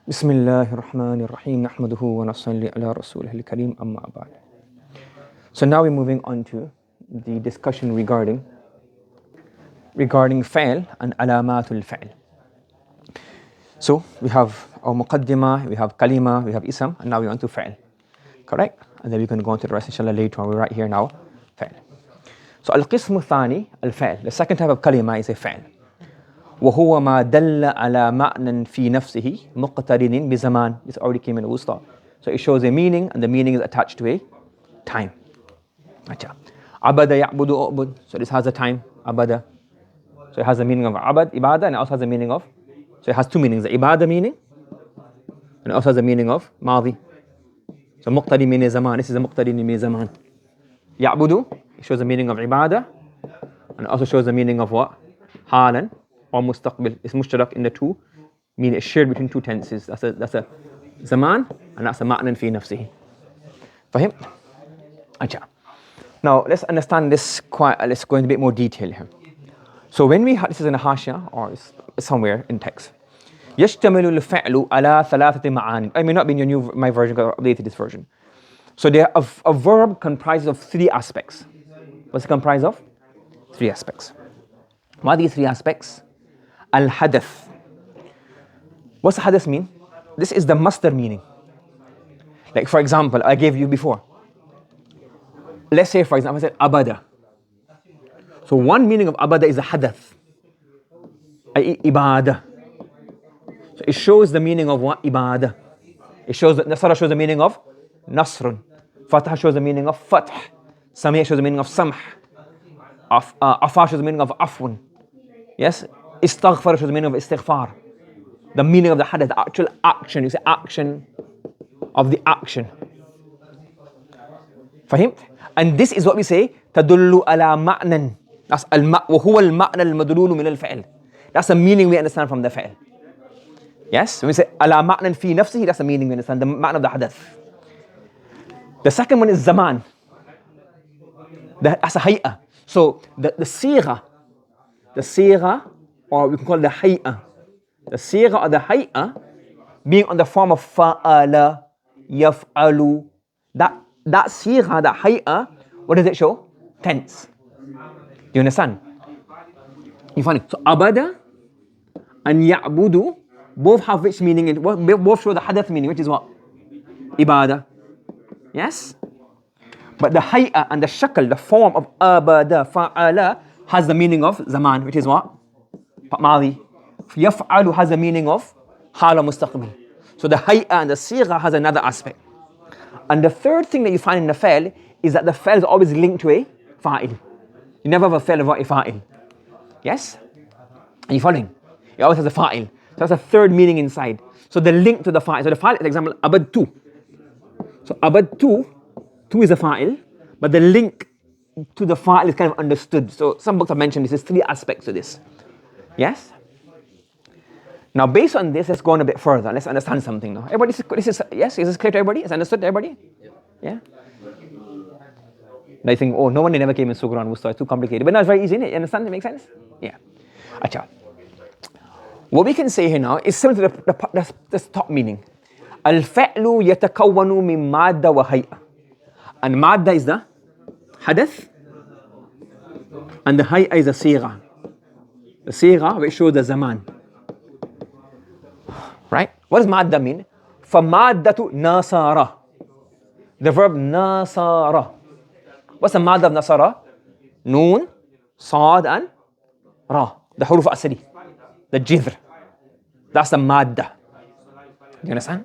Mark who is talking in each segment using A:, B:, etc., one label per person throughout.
A: بسم الله الرحمن الرحيم نحمده ونصلي على رسوله الكريم أما بعد. So now we're moving on to the discussion regarding فعل and علامات الفعل. So we have our muqaddimah, we have kalima, we have ism, and now we're on to فعل. Correct? And then we can go on to the rest inshallah later on. We're right here now. فعل. So القسم الثاني الفعل. The second type of kalima is a فعل. وهو ما دل على معنى في نفسه مقترن بزمان. This already came in the wusta. So it shows a meaning and the meaning is attached to a time. عبد يعبد أعبد. So this has a time. عبد. So it has the meaning of abad, ibadah, and it also has the meaning of, so it has two meanings, the ibadah meaning, and it also has the meaning of madi. So muqtadi means zaman. This is a muqtadi means zaman. Ya'budu, it shows the meaning of ibadah, and it also shows the meaning of what? Halan or mustaqbil. It's mushtarak in the two, meaning it's shared between two tenses. That's a zaman, and that's a ma'nan fi nafsihi. Fahim? Acha. Now let's understand this let's go into a bit more detail here. So when we have, this is in a hashia or it's somewhere in text. يشتمل الفعل على ثلاثة معاني. I may not be in my version because I updated this version. So a verb comprises of three aspects. What's it comprised of? Three aspects. What are these three aspects? Al-hadath. What's the hadath mean? This is the masdar meaning. Like for example, I gave you before. Let's say for example, I said abada. So one meaning of abada is a hadath, i.e. ibadah. So it shows the meaning of what? Ibadah. It shows that Nasara shows the meaning of nasrun. Fatah shows the meaning of fath. Samih shows the meaning of samh. Afa shows the meaning of afwan. Yes? Istaghfar shows the meaning of istighfar. The meaning of the hadath, the actual action. You say action of the action. Fahim? And this is what we say, تدل على معنى. That's وهو المعنى المدلول من الفعل. That's the meaning we understand from the فعل. Yes? When we say على معنى في نفسه, that's the meaning we understand, the معنى of the hadath. The second one is zaman. That's a hay'ah. So the sigha, or we can call it the hay'ah. The sigha or the hay'ah being on the form of fa'ala, yaf'alu. That sigha, that hay'ah, what does it show? Tense. Do you understand? You find it? So abada and ya'budu both have which meaning? Both show the hadath meaning, which is what? Ibadah. Yes? But the hay'ah and the shakl, the form of abada, fa'ala, has the meaning of zaman, which is what? Madi. Yaf'alu has the meaning of hala mustaqbil. So the hay'ah and the sigha has another aspect. And the third thing that you find in the fa'il is that the fa'il is always linked to a fa'il. You never have a fa'il without a fa'il. Yes? Are you following? It always has a fa'il. So that's a third meaning inside. So the link to the fa'il. So the fa'il, for example, abadtu. So abadtu, tu is a fa'il, but the link to the fa'il is kind of understood. So some books have mentioned this. There's three aspects to this. Yes? Now based on this, let's go on a bit further. Let's understand something now. Everybody, yes? Is this clear to everybody? Is understood to everybody? Yeah? And I think, oh, no one never came in Sugra and Wusta, it's too complicated. But no, it's very easy, isn't it? You understand? It makes sense? Yeah. Acha. What we can say here now is similar to the top meaning. Al-fa'lu yatakawwanu min madda wa hay'a. And madda is the hadath, and the hay'a is the sigha. The sigha which shows the zaman. Right? What does madda mean? فَمَادَّةُ nasara. The verb nasara. What's the madda of nasara? Noon, sad, and ra. The huruf asli. The jidr. That's the madda. Do you understand?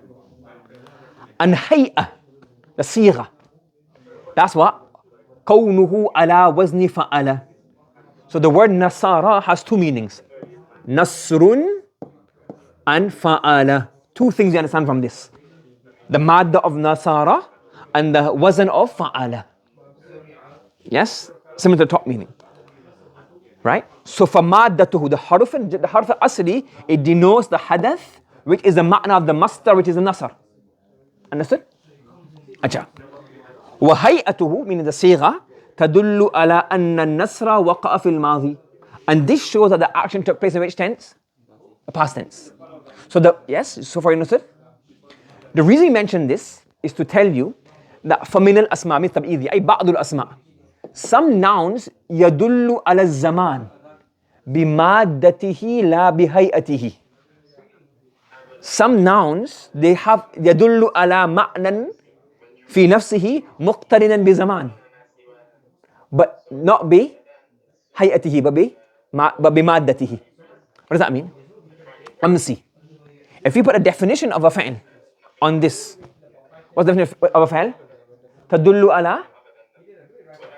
A: And hay'ah, the sigha. That's what? كَوْنُهُ عَلَى وَزْنِ فَعَلَ. So the word nasara has two meanings. Nasrun and fa'ala. Two things you understand from this. The madda of nasara and the wazn of fa'ala. Yes? Similar to the top meaning. Right? So for maddatuhu, the harf asli, it denotes the hadath, which is the ma'na of the masdar, which is the nasr. Understood? Acha. Wa hay'atuhu, meaning the sigha, tadullu ala anna an-nasra waqa'a fil madi. And this shows that the action took place in which tense? The past tense. So so far you understood? The reason we mention this is to tell you that فَمِنَ الْأَسْمَاءِ مِثْلَ تَبْعِيضِ أي بعض الأسماء. Some nouns يدل على الزمان بمادته لا بهيئته. Some nouns they have يدل على معنى في نفسه مقترنا بزمان, but not بهيئته but بمادته. What does that mean? Let me see. If you put a definition of a fi'l on this, what's the definition of a fi'l? تدل على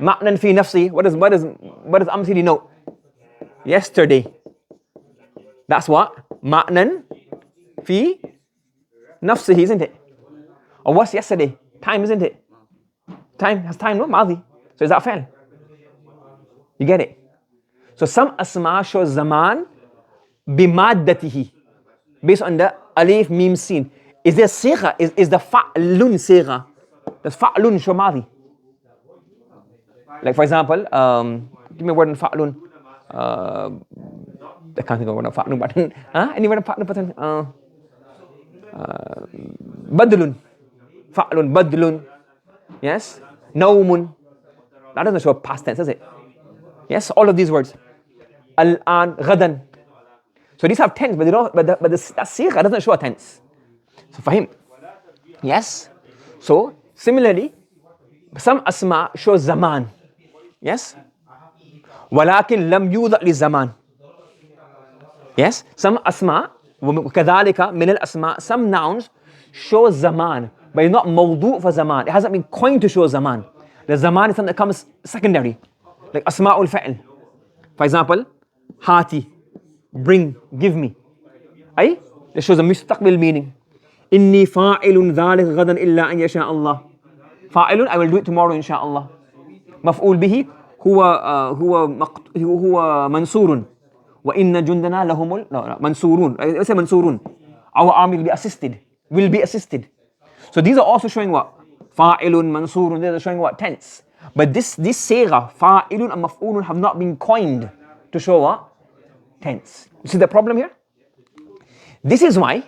A: معنى في نفسه. What does أمس denote? Yesterday. That's what? معنى في نفسه, isn't it? Or what's yesterday? Time, isn't it? Time has time, no? ماضي. So is that fi'l? You get it? So some asma show zaman بمادته, based on the alif, mim, sin. Is there sigha? Is the fa'lun sigha? Does fa'lun show madi? Like for example, give me a word in fa'lun. I can't think of a word in fa'lun, but any word in fa'lun pattern? Badlun. Fa'lun, badlun. Yes? Nawmun. That doesn't show past tense, does it? Yes, all of these words. Al-an, ghadan. So these have tense, but they don't. But that sigha doesn't show a tense. So for him, yes. So similarly, some asma show zaman. Yes. ولكن لم يوضع للزمان. Yes. Some asma وكذلك من الأسماء, some nouns show zaman, but it's not موضوع for zaman. It hasn't been coined to show zaman. The zaman is something that comes secondary, like asma'ul fa'il. For example, hati, bring, give me. It shows a mustaqbil meaning. Inni fa'ilun dhalik ghadan illa an yasha Allah. Fa'ilun, I will do it tomorrow inshallah. Maf'ul bihi huwa mansurun. Wa inna jundana lahumul mansurun. Let's say mansurun. Our army will be assisted. So these are also showing what? Fa'ilun, mansurun. These are showing what? Tense. But this sigha, fa'ilun and maf'ulun, have not been coined to show what? Tense. You see the problem here? This is why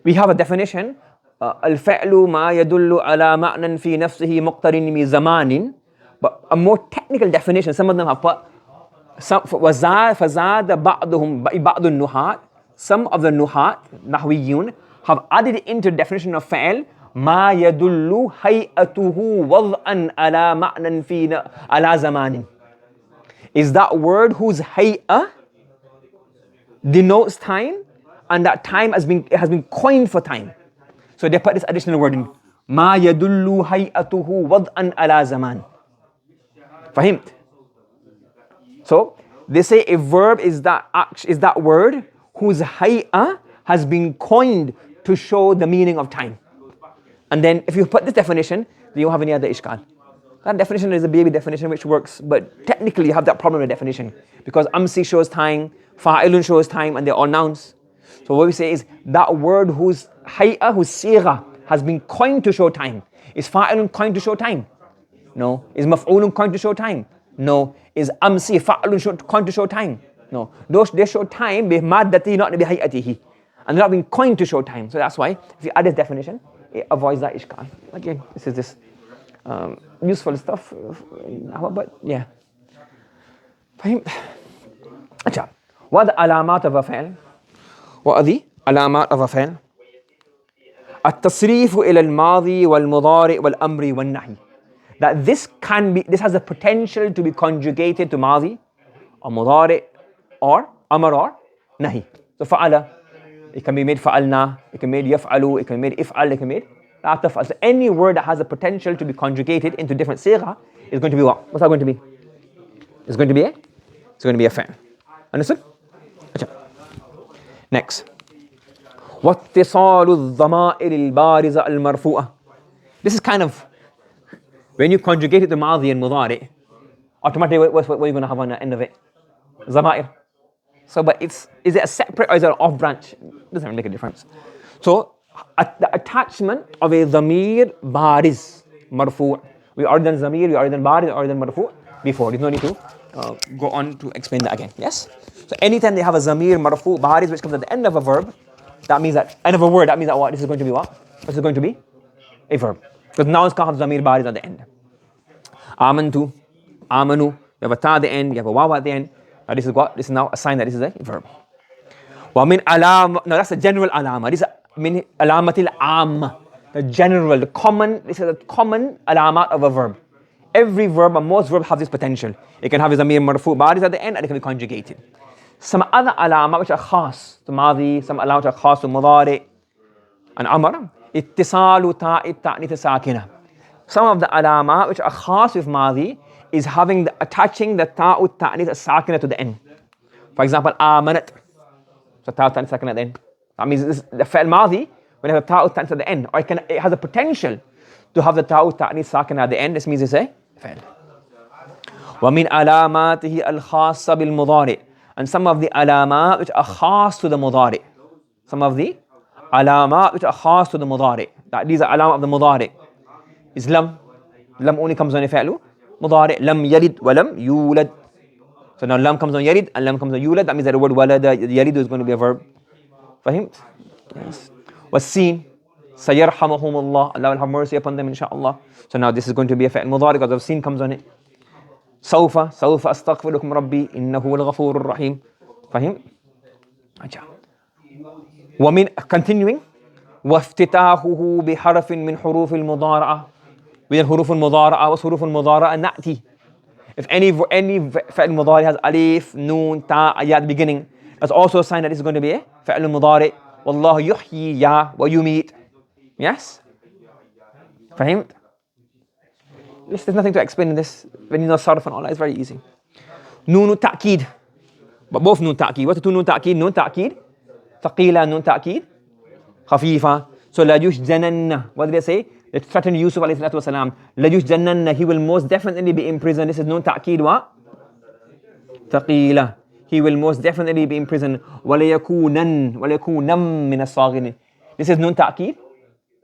A: we have a definition, al-fa'lu ma yadullu ala ma'nan fi nafsihi muqtarin bi zamanin. But a more technical definition, some of them have put فَزَادَ بَعْضُهُمْ بَعْضُ النُّحَاةِ. Some of the nuhat, nahwiyun, have added into the definition of fa'al ma yadullu hay'atuhu wad'an ala ma'nan fi ala zamanin. Is that word whose hay'ah denotes time, and that time has been coined for time. So they put this additional word in. Ma yadullu hay'atuhu wad'an ala zaman. Fahimt? So they say a verb is that word whose hay'ah has been coined to show the meaning of time. And then if you put this definition, then you don't have any other ishkal. That definition is a baby definition which works, but technically you have that problem with the definition. Because amsi shows time, fa'ilun shows time, and they're all nouns. So what we say is that word whose hay'ah, whose sigha has been coined to show time. Is fa'ilun coined to show time? No. Is maf'ulun coined to show time? No. Is amsi fa'ilun coined to show time? No. They show time bi maddatihi, not bi hay'atihi. And they're not being coined to show time. So that's why if you add this definition, it avoids that ishkal. Again, this is this useful stuff. But yeah. فهمت؟ अच्छा. What are the علامات of a فعل? What are the علامات of a فعل? التصريف إلى الماضي والمضارع والأمر والنهي. That this has the potential to be conjugated to ماضي or مضارع or أمر or نهي. So فعل, it can be made فعلنا, it can be made يفعل, it can be made إفعل, it can be made لا تفعل. So any word that has the potential to be conjugated into different sigha is going to be what? What's that going to be? It's going to be a فعل. Understood? Next. واتصال الضمائر البارزة المرفوعة. This is kind of, when you conjugate it to ماضي and مضارع, automatically what are you going to have on the end of it? ضمائر. So, but is it a separate or is it an off branch? It doesn't really make a difference. So, the attachment of a ضمير بارز مرفوع. We already done ضمير, we already done بارز, we already done مرفوع before. There's no need to go on to explain that again. Yes? So anytime they have a ضمير مرفوع بارز which comes at the end of a verb, That means that end of a word, that means that what? This is going to be what? This is going to be a verb. Because nouns can't have zamir baris at the end. Amantu, amanu, you have a ta at the end, you have a waw at the end. Now this is what? This is now a sign that this is a verb. Wa min alam, now that's a general alama. This is min alamatil amma. The general, the common, this is a common alamat of a verb. Every verb, and most verbs have this potential. It can have a zamir marfu baris at the end and it can be conjugated. Some other alamat which are khas to madi, some alamat which are khas to mudari and amr, ittisalu ta'id ta'nith sakina. Some of the alamat which are khas with madi is attaching the ta'ud ta'nith sakina to the end. For example, amanat. So ta'ud ta'nith sakina at the end. That means this, the fi'l madi, when you have ta'ud ta'nith at the end, or it has a potential to have the ta'ud ta'nith sakina at the end, this means it's a fi'l. وَمِنْ عَلَامَاتِهِ الْخَاصَّ بِالْمُضَارِعِ. And some of the alamat which are khas to the mudari. Some of the alamat which are khas to the mudari. That these are alamat of the mudari. Is lam. Lam only comes on a fi'lu. Mudari. Lam yalid wa lam yulad. So now lam comes on yalid and lam comes on yulad. That means that the word walada, yalid is going to be a verb. Fahimt? Yes. Was-seen. Sayarhamuhumullah. Allah will have mercy upon them, inshaAllah. So now this is going to be a fi'l mudari because of seen comes on it. سوف أستغفر لكم ربي إنه هو الغفور الرحيم. فهم؟ ومن continuing وافتتاحه بحرف من حروف المضارعة. من الحروف المضارعة وحروف المضارعة نأتي. If any فعل مضارع has alif, noon, ta, ya at the beginning, that's also a sign that this is going to be a فعل مضارع. والله يحيي يا ويميت. Yes? فهمت? There's nothing to explain in this. When you know sarf and all that, it's very easy. Noon ta'keed. But both noon ta'keed. What are two noon ta'keed? Noon ta'keed. Thaqila, noon ta'keed. Khafifa. So la yushjananna. What did they say? They threatened Yusuf alayhi salatu wasalam. La yushjananna. He will most definitely be in prison. This is noon ta'keed what? Thaqila. He will most definitely be in prison. وَلَيَكُونَنْ مِنَ الصَّاغِرِينَ. This is noon ta'keed.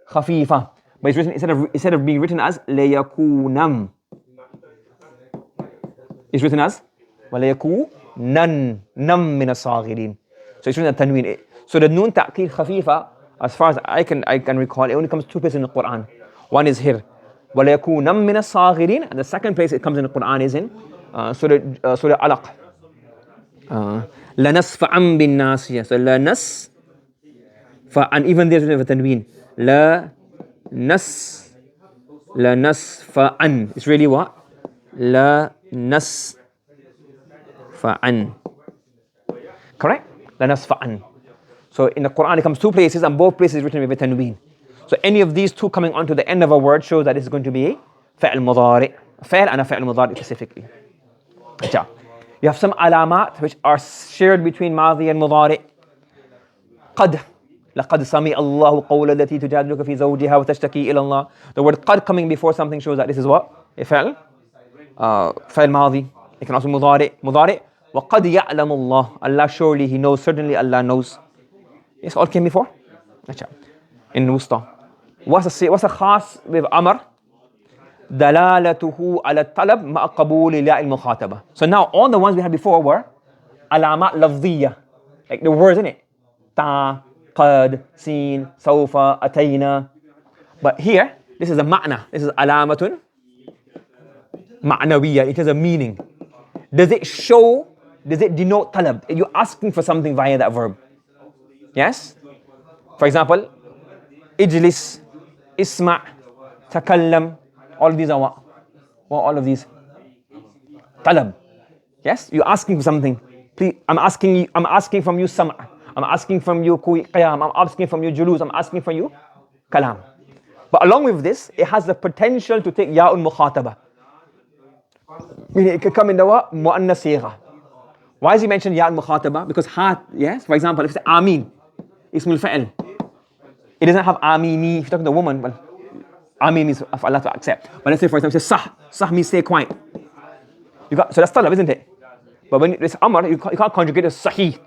A: Khafifa. But it's written instead of being written as layakunam. It's written as walayakunam min as-saghirin. So it's written as tanween. So the noon ta'keed khafifa, as far as I can recall, it only comes two places in the Quran. One is here, walayakunam min as-saghirin, and the second place it comes in the Quran is in Surah Alaq. Lanasfa'an bin nasiyah. So lanasfa'an, even there's written with tanween. Lanasfa'an. It's really what? Lanasfa'an. Correct? Lanasfa'an. So in the Quran it comes two places and both places written with tanween. So any of these two coming onto the end of a word shows that it's going to be a fi'l mudari. A fi'l and a fi'l mudari specifically. You have some alamat which are shared between madi and mudari. قد. لقد سمع الله قول التي تجادلك في زوجها وتشتكي إلى الله. The word قد coming before something shows that this is what? A فعل. فعل ماضي. It can also be مضارع. وقد يعلم الله. Allah surely He knows. Certainly Allah knows. Yes, all came before. In Wusta. What's a khas with Amr? دلالته على الطلب مع قبول لا المخاطبة. So now all the ones we had before were alamat lafziyya. Like the words in it. Ta, قد, seen, سوف, أتينا. But here, this is a ma'na. This is alamatun ma'nawiyya. It has a meaning. Does it denote talab? You're asking for something via that verb. Yes? For example, ijlis, isma', takallam. All of these are what? What all of these? Talab. Yes? You're asking for something. Please, I'm asking from you sama'. I'm asking from you qiyam. I'm asking from you julus. I'm asking from you kalam. But along with this, it has the potential to take ya'un mukhataba. Meaning it could come in the what? Mu'annas sigha. Why is he mentioned ya'un mukhataba? Because yes? For example, if it's amin, ismul fa'il. It doesn't have amini. If you're talking to a woman, well, amin means for Allah to accept. But let's say for example, it says sah means stay quiet. So that's talab, isn't it? But when it's amr, you can't conjugate it sahih.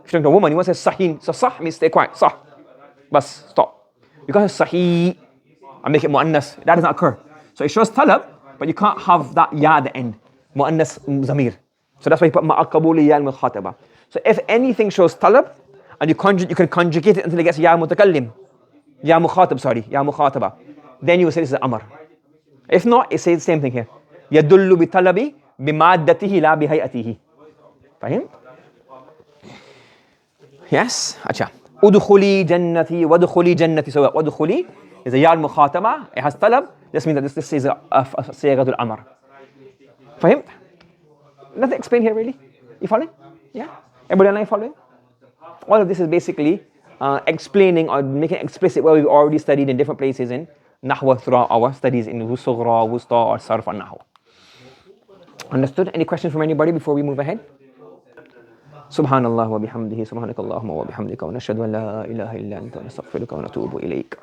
A: If you're talking to a woman, you want to say sahin. So sah means stay quiet. Sah. Bas, stop. You can't say sahih and make it mu'annas. That does not occur. So it shows talab, but you can't have that ya at the end. Mu'annas zamir. So that's why you put ma'aqabuli ya al-mukhataba. So if anything shows talab and you can conjugate it until it gets ya mutakallim, ya mukhatab, sorry, ya mukhataba. Then you will say this is amr. If not, it says the same thing here. يدل بطلب بمادته لا بهيئته. فهمت؟ Yes. Acha. Udkhuli jannati wadkhuli jannati. So wadkhuli is a ya al-mukhataba. It has talab. This means that this is a sighatul amr. فهمت? Nothing explained here really. You following? Yeah? Everybody online following? All of this is basically explaining or making explicit what we've already studied in different places in Nahw throughout our studies in Sughra, Wusta or Sarf and Nahw. Understood? Any questions from anybody before we move ahead? Subhanallah wa bihamdihi, subhanakallahumma wa bihamdika wa nashhadu an la ilaha illa anta wa nastaghfiruka wa natubu ilayk.